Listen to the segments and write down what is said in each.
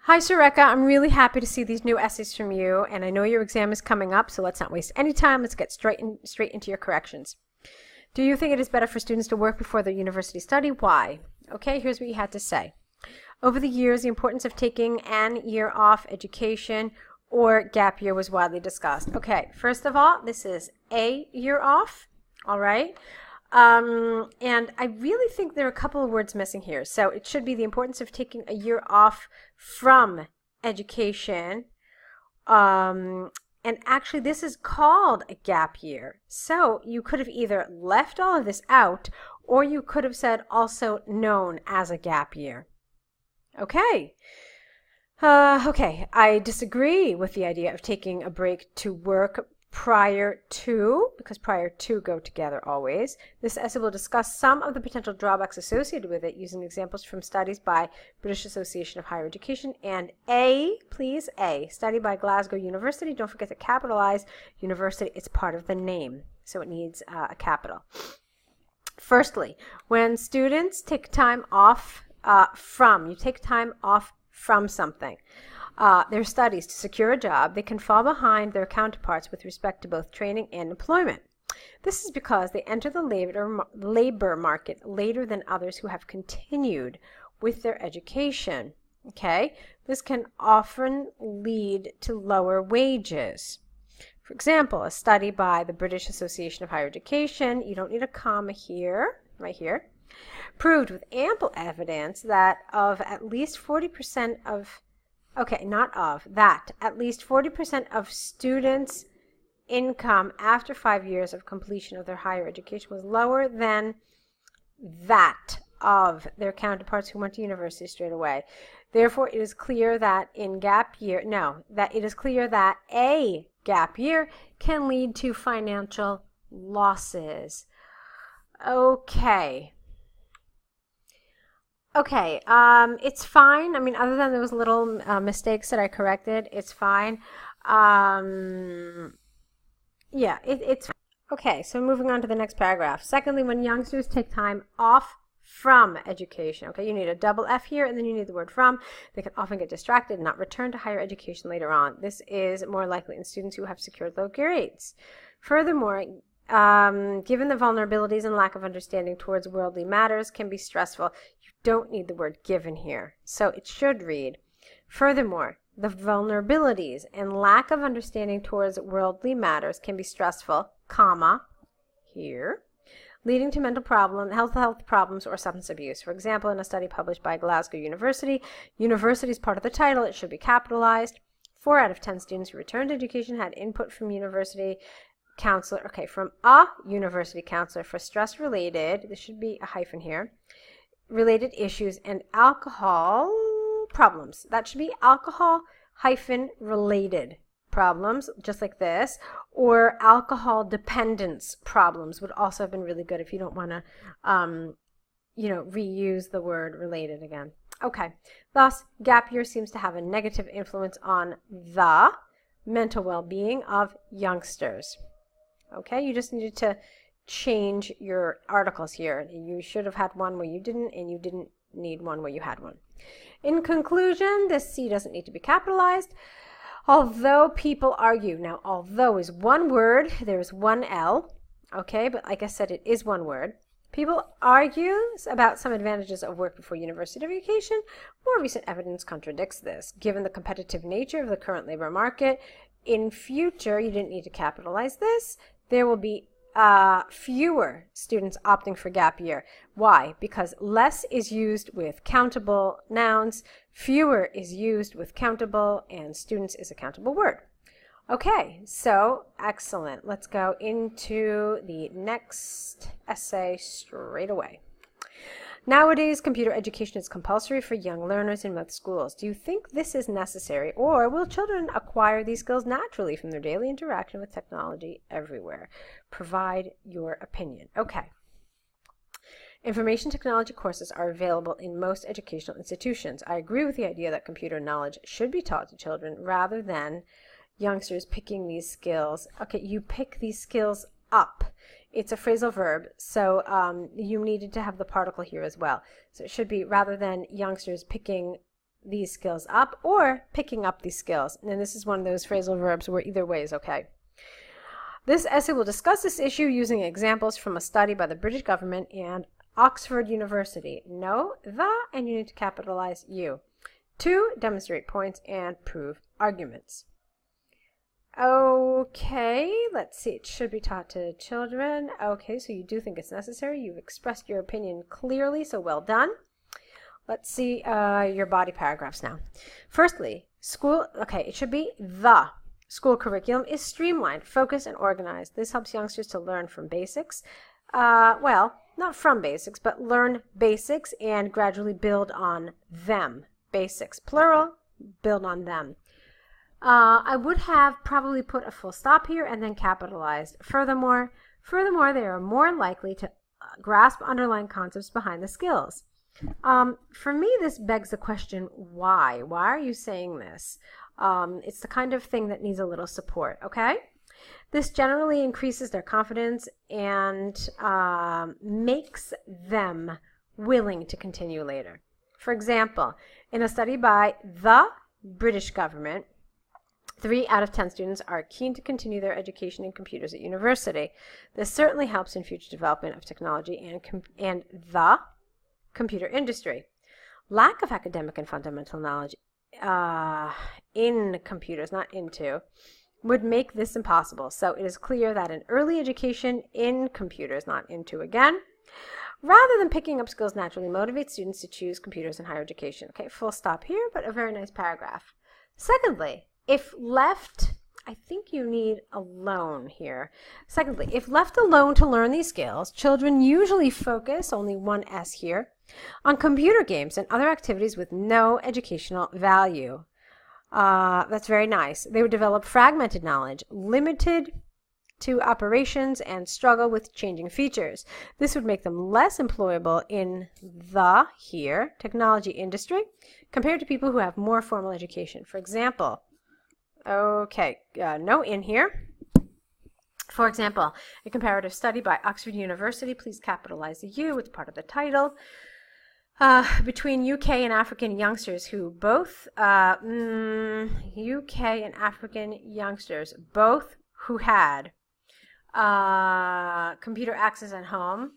Hi, Surekha. I'm really happy to see these new essays from you, and I know your exam is coming up, so let's not waste any time. Let's get straight into your corrections. Do you think it is better for students to work before their university study? Why? Okay, here's what you had to say. Over the years, the importance of taking an year off education or gap year was widely discussed. Okay, first of all, this is a year off, all right? And I really think there are a couple of words missing here. So it should be the importance of taking a year off from education. And actually, this is called a gap year. So you could have either left all of this out, or you could have said also known as a gap year. Okay. Okay, I disagree with the idea of taking a break to work prior to, because prior to go together always. This essay will discuss some of the potential drawbacks associated with it using examples from studies by British Association of Higher Education and please, study by Glasgow University. Don't forget to capitalize university. It's part of the name, so it needs a capital. Firstly, when students take time off you take time off from something. Their studies to secure a job, they can fall behind their counterparts with respect to both training and employment. This is because they enter the labor market later than others who have continued with their education. Okay, this can often lead to lower wages. For example, a study by the British Association of Higher Education, you don't need a comma here, right here, proved with ample evidence that at least 40% of students' income after 5 years of completion of their higher education was lower than that of their counterparts who went to university straight away. Therefore, it is clear that a gap year can lead to financial losses. Okay, it's fine. I mean, other than those little mistakes that I corrected, it's fine. Yeah, it's okay. So moving on to the next paragraph. Secondly, when youngsters take time off from education, okay, you need a double F here, and then you need the word from. They can often get distracted and not return to higher education later on. This is more likely in students who have secured low grades. Furthermore, given the vulnerabilities and lack of understanding towards worldly matters can be stressful. You don't need the word given here. So it should read, furthermore, the vulnerabilities and lack of understanding towards worldly matters can be stressful, comma, here, leading to mental problems, health problems, or substance abuse. For example, in a study published by Glasgow University, university is part of the title, it should be capitalized. 4 out of 10 students who returned to education had input from university counselor, from a university counselor for stress-related, there should be a hyphen here, related issues and alcohol problems. That should be alcohol-related problems, just like this, or alcohol dependence problems would also have been really good if you don't want to, reuse the word related again. Okay, thus, gap year seems to have a negative influence on the mental well-being of youngsters. Okay, you just needed to change your articles here. You should have had one where you didn't, and you didn't need one where you had one. In conclusion, this C doesn't need to be capitalized. Although people argue, now although is one word, there's one L, okay, but like I said, it is one word. People argue about some advantages of work before university education. More recent evidence contradicts this. Given the competitive nature of the current labor market, in future, you didn't need to capitalize this, there will be fewer students opting for gap year. Why? Because less is used with countable nouns, fewer is used with countable, and students is a countable word. Okay, so excellent. Let's go into the next essay straight away. Nowadays, computer education is compulsory for young learners in most schools. Do you think this is necessary, or will children acquire these skills naturally from their daily interaction with technology everywhere? Provide your opinion. Okay. Information technology courses are available in most educational institutions. I agree with the idea that computer knowledge should be taught to children rather than youngsters picking these skills. Okay, you pick these skills up. It's a phrasal verb, so you needed to have the particle here as well. So it should be rather than youngsters picking these skills up or picking up these skills. And this is one of those phrasal verbs where either way is okay. This essay will discuss this issue using examples from a study by the British government and Oxford University. No, the, and you need to capitalize you. To demonstrate points and prove arguments. Okay, let's see. It should be taught to children. Okay, so you do think it's necessary. You've expressed your opinion clearly, so well done. Let's see your body paragraphs now. Firstly, school, okay, it should be the school curriculum is streamlined, focused, and organized. This helps youngsters to learn from basics. Well, not from basics, but learn basics and gradually build on them. Basics, plural, build on them. I would have probably put a full stop here and then capitalized. Furthermore, they are more likely to grasp underlying concepts behind the skills. For me, this begs the question, why? Why are you saying this? It's the kind of thing that needs a little support, okay? This generally increases their confidence and makes them willing to continue later. For example, in a study by the British government, 3 out of 10 students are keen to continue their education in computers at university. This certainly helps in future development of technology and the computer industry. Lack of academic and fundamental knowledge in computers, not into, would make this impossible. So it is clear that an early education in computers, not into again, rather than picking up skills naturally motivates students to choose computers in higher education. Okay, full stop here, but a very nice paragraph. Secondly, if left, I think you need alone here. Secondly, if left alone to learn these skills, children usually focus, only one S here, on computer games and other activities with no educational value. That's very nice. They would develop fragmented knowledge, limited to operations, and struggle with changing features. This would make them less employable in the, here, technology industry compared to people who have more formal education. For example, okay, no in here. For example, a comparative study by Oxford University, please capitalize the U, it's part of the title, between UK and African youngsters who both, UK and African youngsters, both who had computer access at home,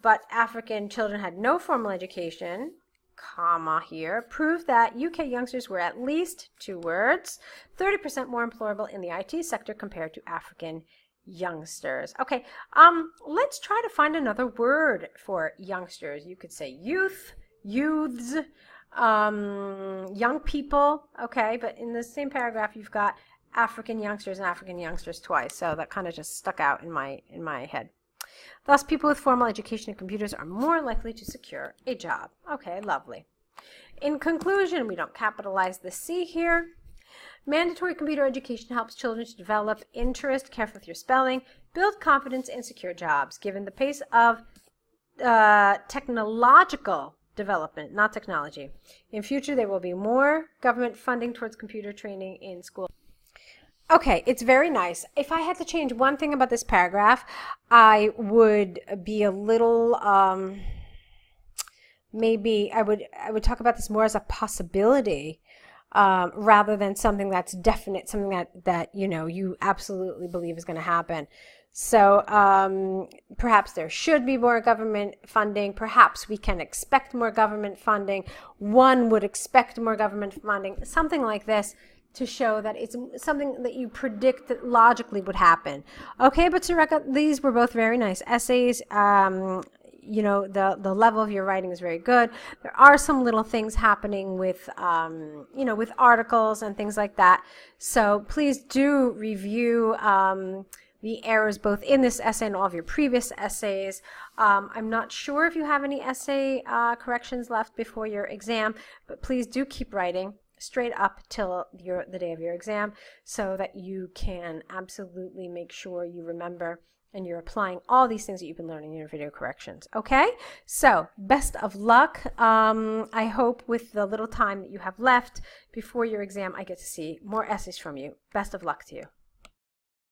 but African children had no formal education, comma here, proved that UK youngsters were at least, 2 words, 30% more employable in the IT sector compared to African youngsters. Okay, let's try to find another word for youngsters. You could say youth, youths, young people, okay, but in the same paragraph you've got African youngsters and African youngsters twice, so that kind of just stuck out in my head. Thus, people with formal education in computers are more likely to secure a job. Okay, lovely. In conclusion, we don't capitalize the C here. Mandatory computer education helps children to develop interest, careful with your spelling, build confidence, and secure jobs. Given the pace of technological development, not technology, in future there will be more government funding towards computer training in schools. Okay, it's very nice. If I had to change one thing about this paragraph, I would be a little, maybe I would talk about this more as a possibility, rather than something that's definite, something that you know, you absolutely believe is going to happen. So perhaps there should be more government funding. Perhaps we can expect more government funding. One would expect more government funding, something like this, to show that it's something that you predict that logically would happen. Okay, but Surekha, these were both very nice essays. You know, the level of your writing is very good. There are some little things happening with, you know, with articles and things like that. So please do review the errors both in this essay and all of your previous essays. I'm not sure if you have any essay corrections left before your exam, but please do keep writing straight up till the day of your exam so that you can absolutely make sure you remember and you're applying all these things that you've been learning in your video corrections. Okay, so best of luck. I hope with the little time that you have left before your exam, I get to see more essays from you. Best of luck to you.